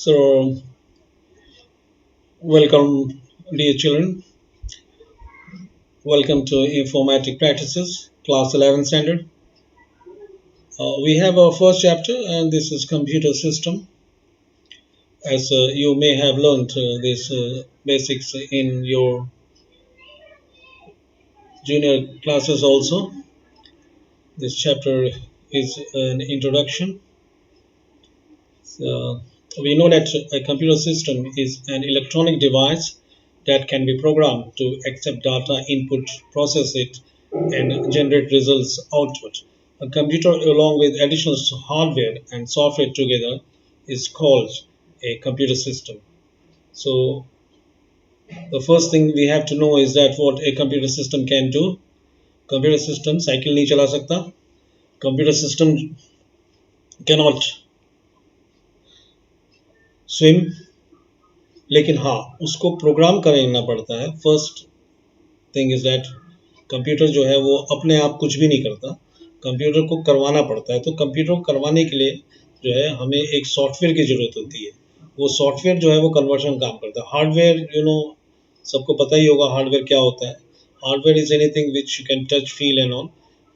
So, welcome, dear children. Welcome to Informatic Practices, Class 11 Standard. We have our first chapter, and this is Computer System. As you may have learned these basics in your junior classes also. This chapter is an introduction. Uh, we know that a computer system is an electronic device that can be programmed to accept data input, process it, and generate results output. A computer, along with additional hardware and software together, is called a computer system. So, the first thing we have to know is that what a computer system can do. Computer system cycle नहीं चला सकता. Computer system cannot swim. लेकिन हाँ, उसको programme करना पड़ता है. First thing is that computer जो है वो अपने आप कुछ भी नहीं करता. कंप्यूटर को करवाना पड़ता है. तो कंप्यूटर को करवाने के लिए जो है हमें एक सॉफ्टवेयर की ज़रूरत होती है. वो सॉफ्टवेयर जो है वो कन्वर्शन काम करता है. हार्डवेयर सबको पता ही होगा हार्डवेयर क्या होता है. Hardware is anything which you can touch feel and all.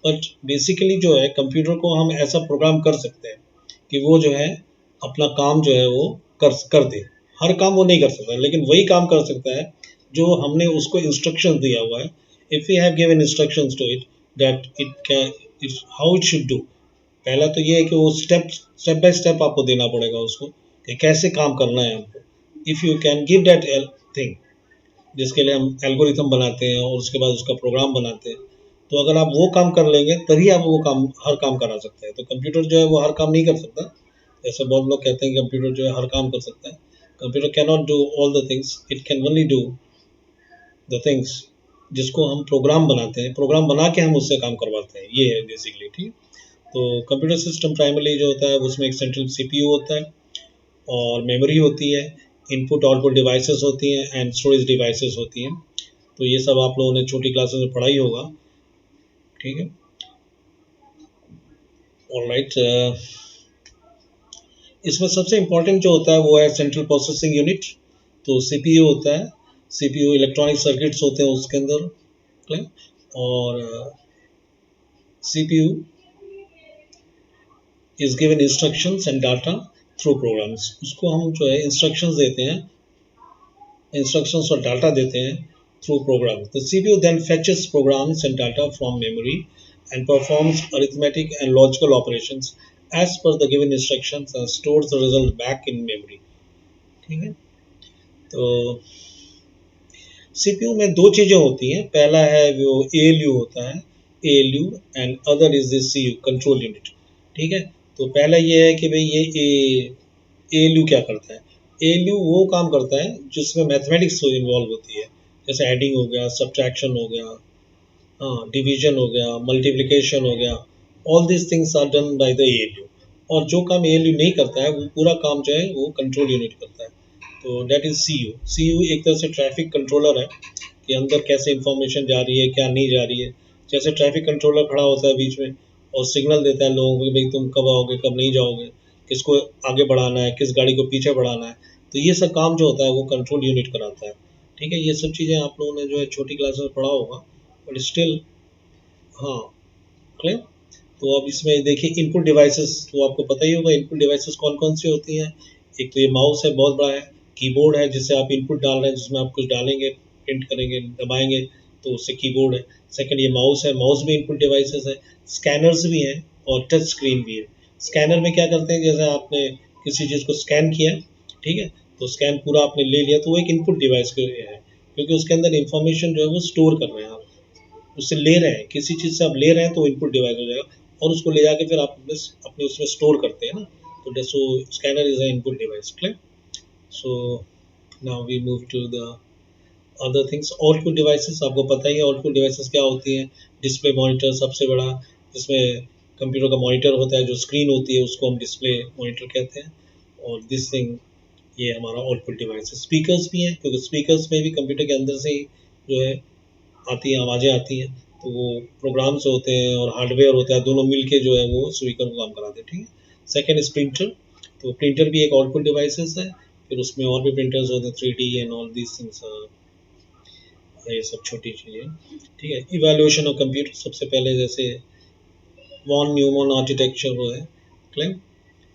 But basically जो है कंप्यूटर को हम ऐसा प्रोग्राम कर सकते हैं कि वो जो है अपना काम जो है वो कर दे. हर काम वो नहीं कर सकता लेकिन वही काम कर सकता है जो हमने उसको इंस्ट्रक्शन दिया हुआ है. If we have given instructions to it that it can it how it should do. पहला तो ये है कि वो स्टेप बाय स्टेप आपको देना पड़ेगा उसको कि कैसे काम करना है हमको. If you can give that thing जिसके लिए हम एल्गोरिथम बनाते हैं और उसके बाद उसका प्रोग्राम बनाते हैं. तो अगर आप वो काम कर लेंगे तभी आप वो काम हर काम करा सकते हैं. तो कंप्यूटर जो है वो हर काम नहीं कर सकता. जैसे बहुत लोग कहते हैं कि कंप्यूटर जो है हर काम कर सकता है. Computer can not do all the things. It can only do the things जिसको हम प्रोग्राम बनाते हैं. प्रोग्राम बना के हम उससे काम करवाते हैं. ये है बेसिकली. ठीक. तो कंप्यूटर सिस्टम प्राइमरली जो होता है उसमें एक सेंट्रल सीपीयू होता है और मेमोरी होती है, इनपुट आउटपुट डिवाइसेस होती हैं एंड स्टोरेज डिवाइसेस होती हैं. तो ये सब आप लोगों ने छोटी क्लासेस में पढ़ा ही होगा. ठीक है. ऑलराइट. इसमें सबसे इम्पोर्टेंट जो होता है वो है सेंट्रल प्रोसेसिंग यूनिट. तो सीपीयू होता है. सीपीयू इलेक्ट्रॉनिक सर्किट्स होते हैं उसके अंदर. और CPU is given instructions and data through programs. उसको हम जो है इंस्ट्रक्शंस देते हैं, इंस्ट्रक्शंस और डाटा देते हैं through programs. The CPU then fetches programs and data from memory and performs arithmetic and logical operations as per the given instructions and stores the result back in memory. ठीक है. तो CPU में दो चीज़ें होती हैं. पहला है वो ALU होता है, ALU and other is this CU control unit. ठीक है. तो पहला ये है कि भाई ये ALU क्या करता है. ALU वो काम करता है जिसमें मैथमेटिक्स इन्वॉल्व होती है. जैसे एडिंग हो गया, सब्ट्रैक्शन हो गया, हाँ, डिवीजन हो गया, मल्टीप्लिकेशन हो गया. All this things are done by the ALU. और जो काम ALU नहीं करता है वो पूरा काम जो है वो कंट्रोल यूनिट करता है. तो दैट इज CU. CU एक तरह से ट्रैफिक कंट्रोलर है कि अंदर कैसे इंफॉर्मेशन जा रही है, क्या नहीं जा रही है. जैसे ट्रैफिक कंट्रोलर खड़ा होता है बीच में और सिग्नल देता है लोगों को कि भाई तुम कब आओगे, कब नहीं जाओगे, किसको आगे बढ़ाना है, किस गाड़ी को पीछे बढ़ाना है. तो ये सब काम जो होता है वो कंट्रोल यूनिट कराता है. ठीक है. ये सब चीज़ें आप लोगों ने जो है छोटी क्लास में पढ़ा होगा बट स्टिल. हाँ. क्लियर. तो अब इसमें देखिए इनपुट डिवाइसेस. तो आपको पता ही होगा इनपुट डिवाइसेस कौन कौन सी होती हैं. एक तो ये माउस है, बहुत बड़ा है. कीबोर्ड है जिससे आप इनपुट डाल रहे हैं, जिसमें आप कुछ डालेंगे, प्रिंट करेंगे, दबाएंगे तो उससे कीबोर्ड है. सेकंड ये माउस है. माउस भी इनपुट डिवाइसेस है. स्कैनर्स भी हैं और टच स्क्रीन भी है. स्कैनर में क्या करते हैं, जैसे आपने किसी चीज़ को स्कैन किया, ठीक है, तो स्कैन पूरा आपने ले लिया तो वो एक इनपुट डिवाइस के लिए है क्योंकि उसके अंदर इंफॉर्मेशन जो है वो स्टोर कर रहे हैं. आप उससे ले रहे हैं, किसी चीज़ से आप ले रहे हैं तो इनपुट डिवाइस हो जाएगा और उसको ले जाके फिर आप अपने उसमें स्टोर करते हैं ना. तो so scanner is a input device. Clear. So now we move to the other things. Output devices आपको पता ही है आउटपुट डिवाइसेस क्या होती हैं. डिस्प्ले मॉनिटर सबसे बड़ा, जिसमें कंप्यूटर का मॉनिटर होता है, जो स्क्रीन होती है उसको हम डिस्प्ले मॉनिटर कहते हैं. और दिस थिंग ये हमारा आउटपुट डिवाइस है. स्पीकर्स भी हैं क्योंकि स्पीकर्स में भी कंप्यूटर के अंदर से ही जो है आती हैं, आवाज़ें आती हैं. तो वो प्रोग्राम्स होते हैं और हार्डवेयर होता है, दोनों मिलके जो है वो स्पीकर को काम कराते हैं. ठीक है. Second is printer. तो प्रिंटर भी एक आउटपुट डिवाइसेस है, फिर उसमें और भी प्रिंटर्स होते हैं 3D and all these things, ये सब छोटी चीज़ें, ठीक है। इवैल्यूएशन ऑफ कंप्यूटर, सबसे पहले जैसे वॉन न्यूमन आर्किटेक्चर वो है क्लेम।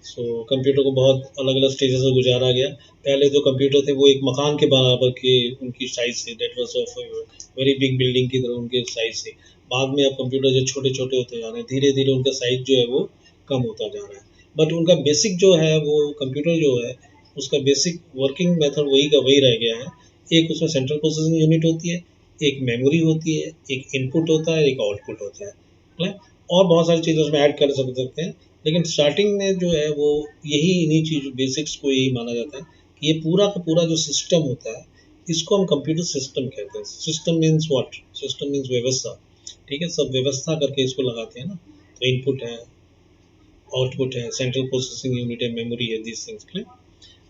सो कंप्यूटर को बहुत अलग अलग स्टेजेस से गुजारा गया। पहले जो कंप्यूटर थे वो एक मकान के बराबर के उनकी साइज थी, that was of very big building की तरह उनके साइज थी। बाद में अब कंप्यूटर जो छोटे छोटे होते जा रहे हैं, धीरे धीरे उनका साइज जो है वो कम होता जा रहा है। बट उनका बेसिक जो है वो कंप्यूटर जो है उसका बेसिक वर्किंग मेथड वही का वही रह गया है। एक उसमें सेंट्रल प्रोसेसिंग यूनिट होती है, एक मेमोरी होती है, एक इनपुट होता है, एक आउटपुट होता है, और बहुत सारी चीज़ें उसमें ऐड कर सकते हैं। लेकिन स्टार्टिंग में जो है वो यही इन्हीं चीज बेसिक्स को यही माना जाता है कि ये पूरा का पूरा जो सिस्टम होता है इसको हम कंप्यूटर सिस्टम कहते हैं। System means what? System means व्यवस्था, ठीक है। सब व्यवस्था करके इसको लगाते हैं ना। तो इनपुट है, आउटपुट है, सेंट्रल प्रोसेसिंग यूनिट है, मेमोरी है, दीज थिंग्स।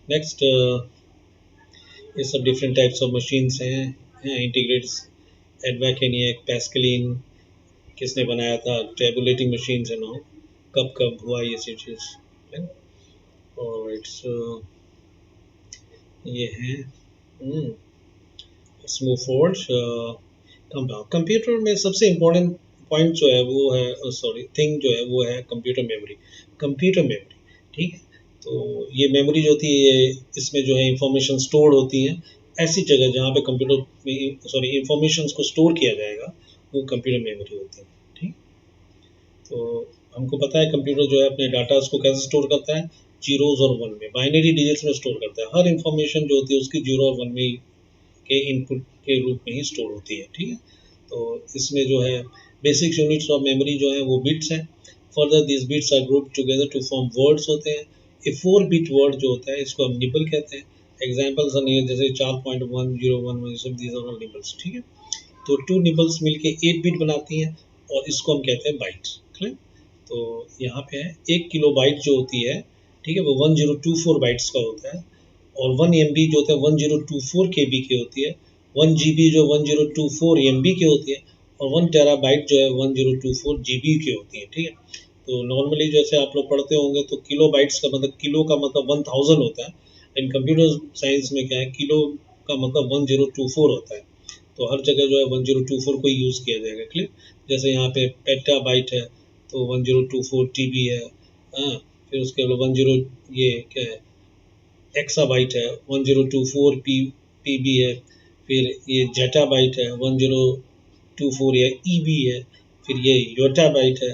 नेक्स्ट, ये सब डिफरेंट टाइप्स ऑफ मशीन्स हैं। इंटीग्रेट्स, एडवाकेनियक, पैस्कलिन, किसने बनाया था, टेबुलेटिंग मशीन्स है नो, कब कब हुआ ये सब चीज़। और इट्स ये है स्मूव फॉरवर्ड। कंप्यूटर में सबसे इम्पोर्टेंट पॉइंट जो है वो है, सॉरी थिंग जो है वो है कंप्यूटर मेमोरी। कंप्यूटर मेमोरी, ठीक है। तो ये मेमोरी जो होती है इसमें जो है इंफॉर्मेशन स्टोर होती है। ऐसी जगह जहाँ पे कंप्यूटर में सॉरी इंफॉर्मेशन को स्टोर किया जाएगा वो कंप्यूटर मेमोरी होती है, ठीक। तो हमको पता है कंप्यूटर जो है अपने डाटा को कैसे स्टोर करता है, जीरोज और वन में, बाइनरी डिजिट्स में स्टोर करता है। हर इंफॉर्मेशन जो होती है उसकी जीरो और वन में के इनपुट के रूप में ही स्टोर होती है, ठीक है। तो इसमें जो है बेसिक यूनिट्स ऑफ मेमोरी जो है वो बिट्स हैं। Further this bits are group together to form words होते हैं। ए 4 बिट वर्ड जो होता है इसको हम निबल कहते हैं। एग्जाम्पल्स हैं जैसे 4.1011, ये सब दीज आर ऑल निबल्स, ठीक है। तो 2 निबल्स मिलके 8 बिट बनाती हैं और इसको हम कहते हैं बाइट्स। तो यहाँ पे है 1 किलोबाइट जो होती है, ठीक है, वो 1024 बाइट्स का होता है। और 1 MB जो होता है 1024 KB की होती है। 1 GB जो 1024 MB की होती है। और 1 TB जो है 1024 GB की होती है, ठीक है। तो नॉर्मली जैसे आप लोग पढ़ते होंगे तो किलो बाइट्स का मतलब, किलो का मतलब 1000 होता है। इन कंप्यूटर साइंस में क्या है, किलो का मतलब 1024 होता है। तो हर जगह जो है 1024 को यूज़ किया जाएगा, क्लियर। जैसे यहाँ पे पेटा बाइट है तो 1024 TB है। हाँ, फिर उसके बाद 10 ये क्या है, एक्साबाइट है 1024 PB है। फिर ये जेटाबाइट है 1024 या EB है। फिर ये योटाबाइट है,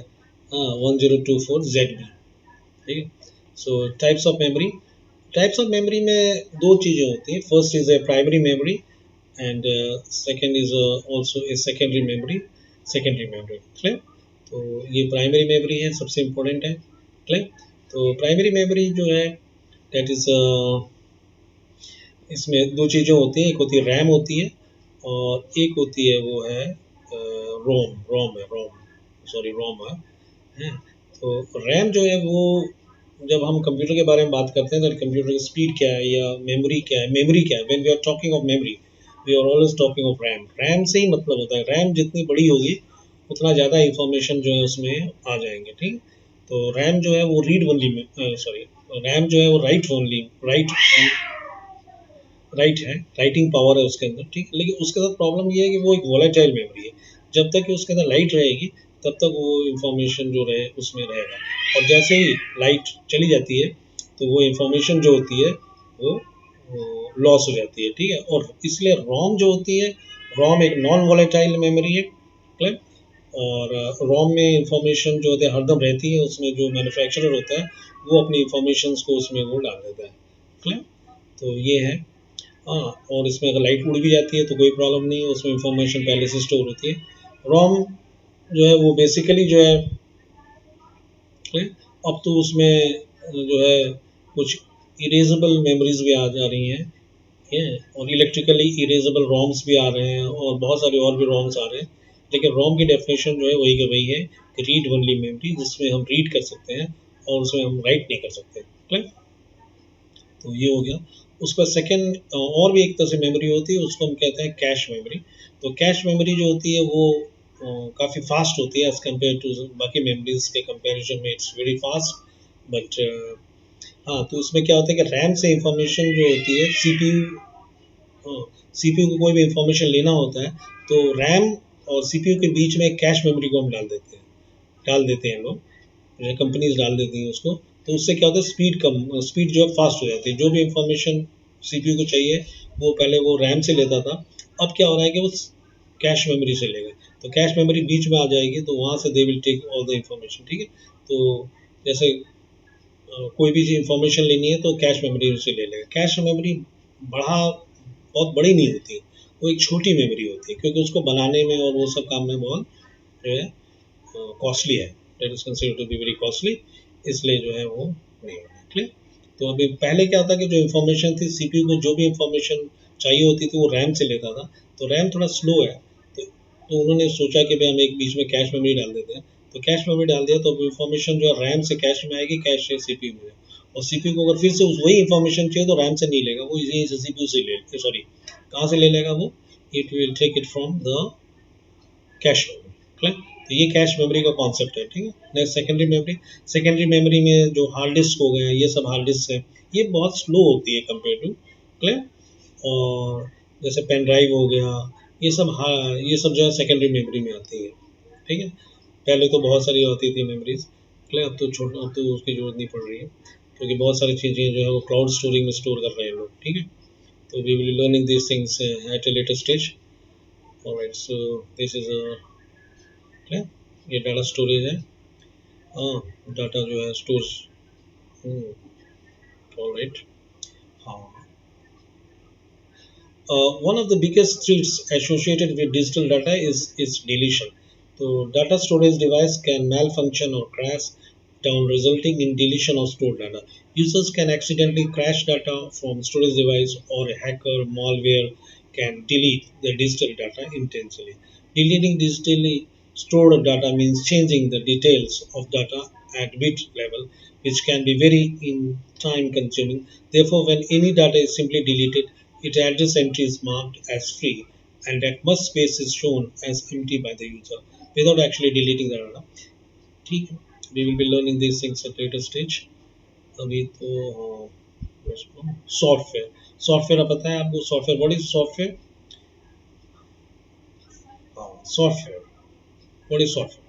हाँ, 1024 ZB, ठीक है। सो टाइप्स ऑफ मेमोरी में दो चीज़ें होती हैं। First is a primary memory and second is also a secondary memory, clear. तो ये प्राइमरी मेमोरी है, सबसे इम्पोर्टेंट है, क्लियर। तो प्राइमरी मेमोरी जो है दैट इज इसमें दो चीज़ें होती हैं, एक होती है रैम होती है और एक होती है वो है रोम, रोम है। तो रैम जो है वो, जब हम कंप्यूटर के बारे में बात करते हैं तो कंप्यूटर की स्पीड क्या है या मेमोरी क्या है, when we are talking of memory we are always talking of RAM. RAM से ही मतलब होता है, रैम जितनी बड़ी होगी उतना ज़्यादा इंफॉर्मेशन जो है उसमें आ जाएंगे, ठीक। तो रैम जो है वो रीड ओनली में, सॉरी, रैम जो है वो राइट है, राइटिंग पावर है उसके अंदर, ठीक है। लेकिन उसके साथ प्रॉब्लम ये है कि वो एक वोलेटाइल मेमोरी है। जब तक कि उसके अंदर लाइट रहेगी तब तक वो इंफॉर्मेशन जो रहे उसमें रहेगा, और जैसे ही लाइट चली जाती है तो वो इंफॉर्मेशन जो होती है वो लॉस हो जाती है, ठीक है। और इसलिए रोम जो होती है, रोम एक नॉन वोलेटाइल मेमोरी है, क्लियर। और रोम में इंफॉर्मेशन जो होती है हरदम रहती है, उसमें जो मैन्युफैक्चरर होता है वो अपनी इंफॉर्मेशन को उसमें वो डाल देता है, क्लियर। तो ये है, हाँ। और इसमें अगर लाइट उड़ भी जाती है तो कोई प्रॉब्लम नहीं है, उसमें इंफॉर्मेशन पहले से स्टोर होती है। रोम जो है वो बेसिकली जो है, अब तो उसमें जो है कुछ इरेजेबल मेमोरीज भी आ जा रही हैं, ठीक है, और इलेक्ट्रिकली इरेजेबल रोम्स भी आ रहे हैं और बहुत सारे और भी रोम्स आ रहे हैं। लेकिन रोम की डेफिनेशन जो है वही का वही है कि रीड ओनली मेमोरी, जिसमें हम रीड कर सकते हैं और उसमें हम राइट नहीं कर सकते, क्लियर। तो ये हो गया। उसका सेकंड और भी एक तरह से मेमोरी होती है, उसको हम कहते हैं कैश मेमोरी। तो कैश मेमोरी जो होती है वो काफ़ी फास्ट होती है एज़ कम्पेयर टू बाकी मेमोरीज के कंपैरिजन में, इट्स वेरी फास्ट। बट हाँ, तो इसमें क्या होता है कि रैम से इंफॉर्मेशन जो होती है सीपीयू, हाँ, सीपीयू को कोई भी इंफॉर्मेशन लेना होता है तो रैम और सीपीयू के बीच में एक कैश मेमोरी को हम डाल देते हैं लोग, कंपनीज डाल देती हैं उसको। तो उससे क्या होता है, स्पीड जो है फास्ट हो जाती है। जो भी इंफॉर्मेशन सीपीयू को चाहिए वो पहले वो रैम से लेता था, अब क्या हो रहा है कि वो कैश मेमोरी से लेगा। तो कैश मेमोरी बीच में आ जाएगी तो वहाँ से they will take all the information, ठीक है। तो जैसे कोई भी चीज़ इंफॉर्मेशन लेनी है तो कैश मेमोरी से ले लेगा। कैश मेमोरी बड़ा बहुत बड़ी नहीं होती, वो एक छोटी मेमोरी होती है क्योंकि उसको बनाने में और वो सब काम में बहुत जो है कॉस्टली है, that is considered to be very costly, इसलिए जो है वो नहीं होना, क्लियर। तो अभी पहले क्या था कि जो इन्फॉर्मेशन थी सीपीयू को जो भी इंफॉर्मेशन चाहिए होती थी वो रैम से लेता था, तो रैम थोड़ा स्लो है, तो उन्होंने सोचा कि भाई हम एक बीच में कैश मेमोरी डाल देते हैं। तो कैश मेमोरी डाल दिया तो इन्फॉर्मेशन जो है रैम से कैश में आएगी, कैश से सीपीयू में, और सीपीयू को अगर फिर से वही इन्फॉर्मेशन चाहिए तो रैम से नहीं लेगा, वो यहीं से सीपीयू से ले, सॉरी कहाँ से ले लेगा वो, it will take it from the cache memory, clear. तो ये कैश मेमोरी का कॉन्सेप्ट है, ठीक है। नेक्स्ट सेकेंडरी मेमोरी में जो हार्ड डिस्क हो गए, ये सब हार्ड डिस्क है, ये बहुत स्लो होती है कंपेयर टू, क्लियर। और जैसे पेन ड्राइव हो गया, ये सब, हाँ ये सब जो है सेकेंडरी मेमोरी में आती है, ठीक है। पहले तो बहुत सारी होती थी मेमोरीज, क्लियर। अब तो उसकी जरूरत नहीं पड़ रही है क्योंकि बहुत सारी चीज़ें जो है वो क्लाउड स्टोरेज में स्टोर कर रहे हैं लोग, ठीक है। तो we will learning this things at a later stage. Alright, so this is uh, clear. ये डाटा स्टोरेज है, हाँ, डाटा जो है स्टोर, ऑलराइट, हाँ। One of the biggest threats associated with digital data is its deletion. So, data storage device can malfunction or crash down, resulting in deletion of stored data. Users can accidentally crash data from storage device, or a hacker malware can delete the digital data intentionally. Deleting digitally stored data means changing the details of data at bit level, which can be very time consuming. Therefore, when any data is simply deleted, its address entry is marked as free, and that much space is shown as empty by the user without actually deleting the data. ठीक है, we will be learning these things at later stage. अभी तो software पता है आपको, software, what is software? Software, what is software?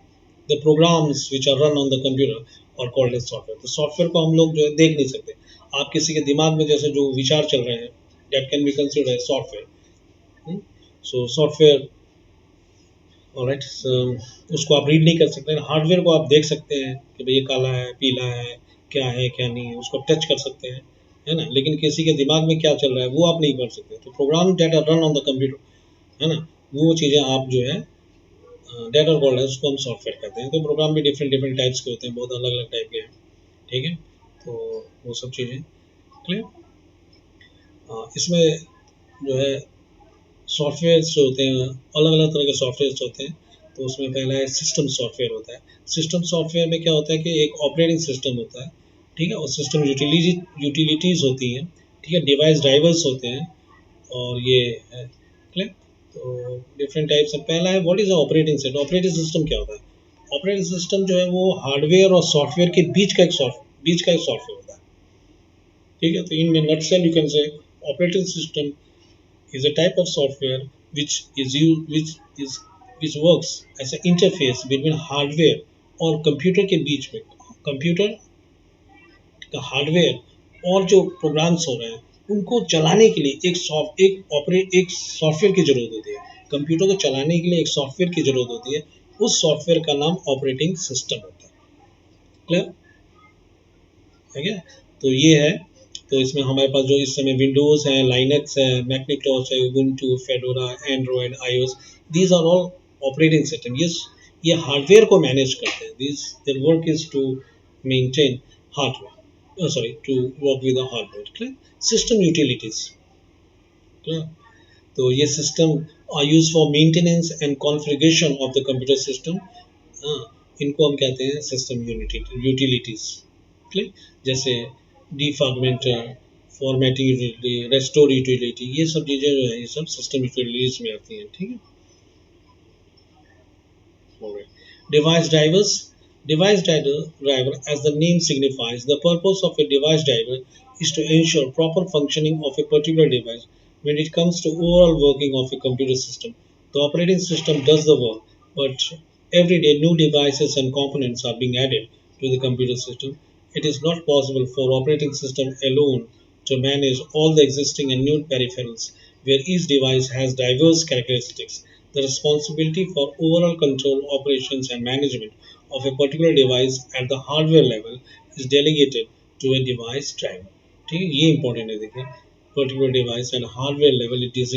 The programs which are run on the computer are called as software. तो software को हम लोग जो है देख नहीं सकते, आप किसी के दिमाग में जैसे जो विचार चल रहे हैं, that can be considered as software. So software, alright, उसको आप रीड नहीं कर सकते। हार्डवेयर को आप देख सकते हैं कि भाई ये काला है, पीला है क्या नहीं है, उसको टच कर सकते हैं, है ना। लेकिन किसी के दिमाग में क्या चल रहा है वो आप नहीं कर सकते। तो program data run on the computer, है ना, वो चीज़ें आप जो है डेटा कॉल्ड है उसको हम सॉफ्टवेयर कहते हैं। तो प्रोग्राम भी डिफरेंट डिफरेंट टाइप्स के होते हैं, बहुत अलग अलग टाइप के हैं, ठीक है। तो वो सब चीज़ें क्लियर। इसमें जो है सॉफ्टवेयर जो होते हैं, अलग अलग तरह के सॉफ्टवेयर होते हैं। तो उसमें पहला है सिस्टम सॉफ्टवेयर होता है। सिस्टम सॉफ्टवेयर में क्या होता है कि एक ऑपरेटिंग सिस्टम होता है, ठीक है, और सिस्टम यूटिलिटीज़ होती हैं, ठीक है, डिवाइस ड्राइवर्स होते हैं, और ये है, क्लियर। तो डिफरेंट टाइप्स है। पहला है what is operating system. Operating system क्या होता है? ऑपरेटिंग सिस्टम जो है वो हार्डवेयर और सॉफ्टवेयर के बीच का एक सॉफ्टवेयर होता है, ठीक है। तो in nutshell you can say operating system is a type of software which is used, which works as an interface between hardware और कंप्यूटर के बीच में। कंप्यूटर का हार्डवेयर और जो प्रोग्राम्स हो रहे हैं उनको चलाने के लिए एक सॉफ्टवेयर की जरूरत होती है। कंप्यूटर को चलाने के लिए एक सॉफ्टवेयर की जरूरत होती है, उस सॉफ्टवेयर का नाम ऑपरेटिंग सिस्टम होता है, क्लियर है क्या? तो ये है। तो इसमें हमारे पास जो इस समय विंडोज़ है, लाइनक्स है, मैकनिटोस है, Ubuntu, Fedora, Android, iOS, these are all operating system. ये हार्डवेयर को मैनेज करते हैं। This their work is to maintain hardware, sorry, to work with the hardware, clear. System utilities, clear. तो ये system are use for maintenance and configuration of the computer system. इनको हम कहते हैं सिस्टम यूटिलिटीज, क्लियर। जैसे defragmenter, formatting utility, restore utility, ये सब चीज़ें जो है ये सब सिस्टम यूटिलिटीज में आती हैं, ठीक है। Device drivers, Driver, as the name signifies, the purpose of a device driver is to ensure proper functioning of a particular device when it comes to overall working of a computer system. The operating system does the work, but every day new devices and components are being added to the computer system. It is not possible for operating system alone to manage all the existing and new peripherals, where each device has diverse characteristics. The responsibility for overall control, operations, and management of a particular device at the hardware level is delegated to a device driver. ठीक है, ये important है, देखिए particular device at hardware level it is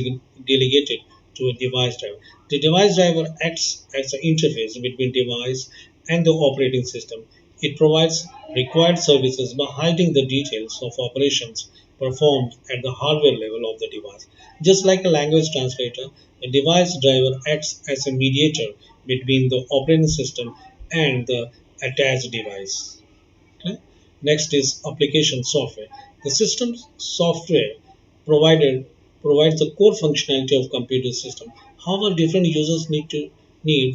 delegated to a device driver. The device driver acts as an interface between device and the operating system. It provides required services by hiding the details of operations performed at the hardware level of the device. Just like a language translator, a device driver acts as a mediator between the operating system and the attached device. Okay? Next is application software. The system software provided provides the core functionality of computer system. However, different users need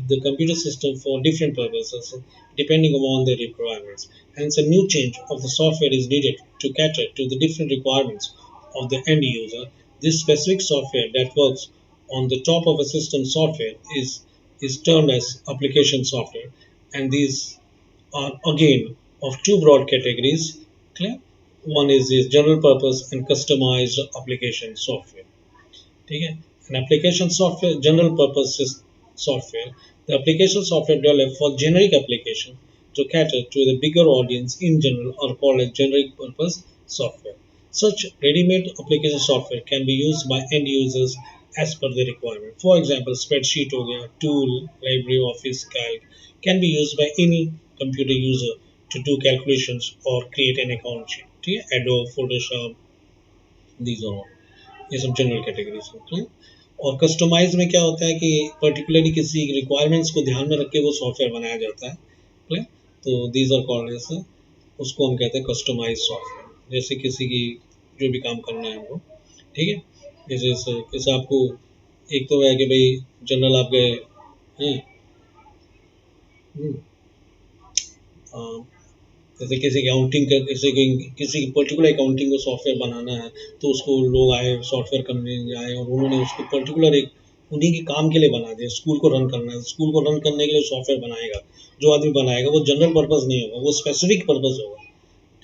the computer system for different purposes depending upon their requirements. Hence, a new change of the software is needed to cater to the different requirements of the end user. This specific software that works on the top of a system software is termed as application software, and these are again of two broad categories. Clear? One is this general purpose and customized application software. ठीक है? An application software, general purpose software. The application software developed for generic application to cater to the bigger audience in general are called as generic purpose software. Such ready-made application software can be used by end users as per the requirement. For example, spreadsheet हो गया, tool, library, office, calc can be used by any computer user to do calculations or create an account sheet. ठीक है? Adobe, Photoshop, these are all. ये सब general categories होते हैं। और customise में क्या होता है कि पर्टिकुलरली किसी रिक्वायरमेंट्स को ध्यान में रख के वो सॉफ्टवेयर बनाया जाता है। क्लियर? तो दीज आर कॉल्ड एज, उसको हम कहते हैं कस्टमाइज सॉफ्टवेयर। जैसे किसी की जो भी काम करना है हमको, ठीक है, जैसे आपको एक तो है कि भाई जनरल आप गए हैं, जैसे किसी अकाउंटिंग का किसी पर्टिकुलर अकाउंटिंग को सॉफ्टवेयर बनाना है, तो उसको लोग आए सॉफ्टवेयर करने आए और उन्होंने उसको पर्टिकुलर एक उन्हीं के काम के लिए बना दिया। स्कूल को रन करना है, स्कूल को रन करने के लिए सॉफ्टवेयर बनाएगा, जो आदमी बनाएगा वो जनरल पर्पज़ नहीं होगा, वो स्पेसिफिक पर्पज़ होगा।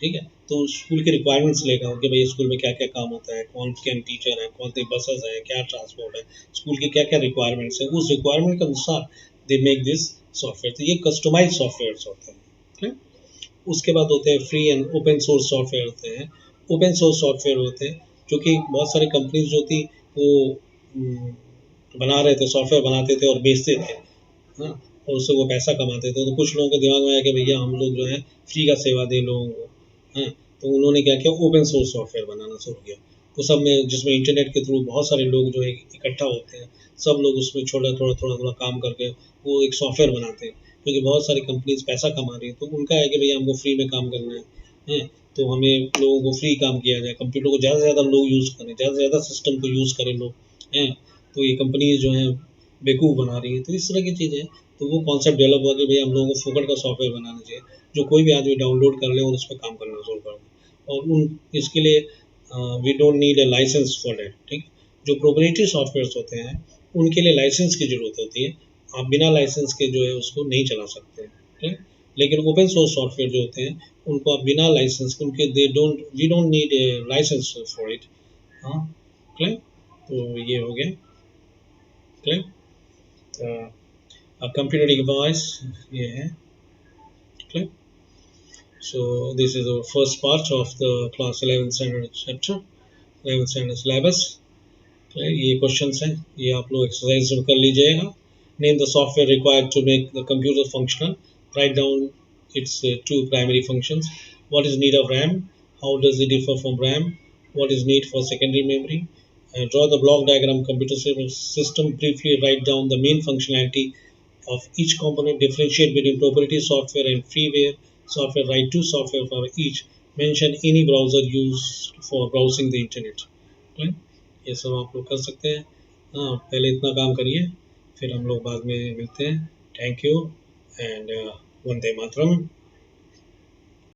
ठीक है, तो स्कूल के रिक्वायरमेंट्स लेगा कि भाई स्कूल में क्या क्या काम होता है, कौन कैन टीचर है, कौन सी बसेस है, क्या ट्रांसपोर्ट है, स्कूल के क्या क्या रिक्वायरमेंट्स है, उस रिक्वायरमेंट के अनुसार दे मेक दिस सॉफ्टवेयर। तो ये कस्टमाइज सॉफ्टवेयर होते हैं। ठीक? उसके बाद होते हैं free and open source software होते हैं। ओपन सोर्स सॉफ्टवेयर होते हैं जो कि बहुत सारी कंपनीज जो थी वो बना रहे थे, सॉफ्टवेयर बनाते थे और बेचते थे, हाँ, और उससे वो पैसा कमाते थे। तो कुछ लोगों के दिमाग में आया कि भैया हम लोग जो है फ्री का सेवा दें लोगों को, हाँ, तो उन्होंने क्या किया, ओपन सोर्स सॉफ्टवेयर बनाना शुरू किया। तो सब में जिसमें इंटरनेट के थ्रू बहुत सारे लोग जो है इकट्ठा होते हैं, सब लोग उसमें थोड़ा काम करके वो एक सॉफ्टवेयर बनाते हैं, क्योंकि बहुत सारी कंपनीज पैसा कमा रही है। तो उनका है कि भैया हमको फ्री में काम करना है, तो हमें लोगों को फ्री काम किया जाए, कंप्यूटर को ज़्यादा से ज़्यादा लोग यूज़ करें, ज़्यादा से ज़्यादा सिस्टम को यूज़ करें लोग, हैं, तो ये कंपनीज जो हैं बेवकूफ़ बना रही है। तो इस तरह की चीज़ें, तो वो कॉन्सेप्ट डेवलप हुआ कि भैया हम लोगों को फोकट का सॉफ्टवेयर बनाना चाहिए, जो कोई भी आदमी डाउनलोड कर ले और उस पर काम करना शुरू कर दे। और उन इसके लिए we don't need a licence for that. ठीक, जो प्रोप्राइटरी सॉफ्टवेयर्स होते हैं उनके लिए लाइसेंस की ज़रूरत होती है, आप बिना लाइसेंस के जो है उसको नहीं चला सकते हैं। ठीक, लेकिन ओपन सोर्स सॉफ्टवेयर जो होते हैं उनको आप बिना लाइसेंस, उनके we don't need a licence for it. हाँ, क्लियर? तो ये हो गया क्लियर। कंप्यूटर डिवाइस ये है clear. So this is our first part of the class 11th standard chapter, 11th standard syllabus। ये क्वेश्चंस हैं, ये आप लोग एक्सरसाइज कर लीजिएगा। Name the software required to make the computer functional, write down its two primary functions. What is need of RAM? How does it differ from RAM? What is need for secondary memory? Draw the block diagram computer system. Briefly write down the main functionality of each component. Differentiate between proprietary software and freeware software. Write two software for each. Mention any browser used for browsing the internet. Okay? ये सब आप लोग कर सकते हैं। हाँ, पहले इतना काम करिए, फिर हम लोग बाद में मिलते हैं। Thank you and Vande Mataram.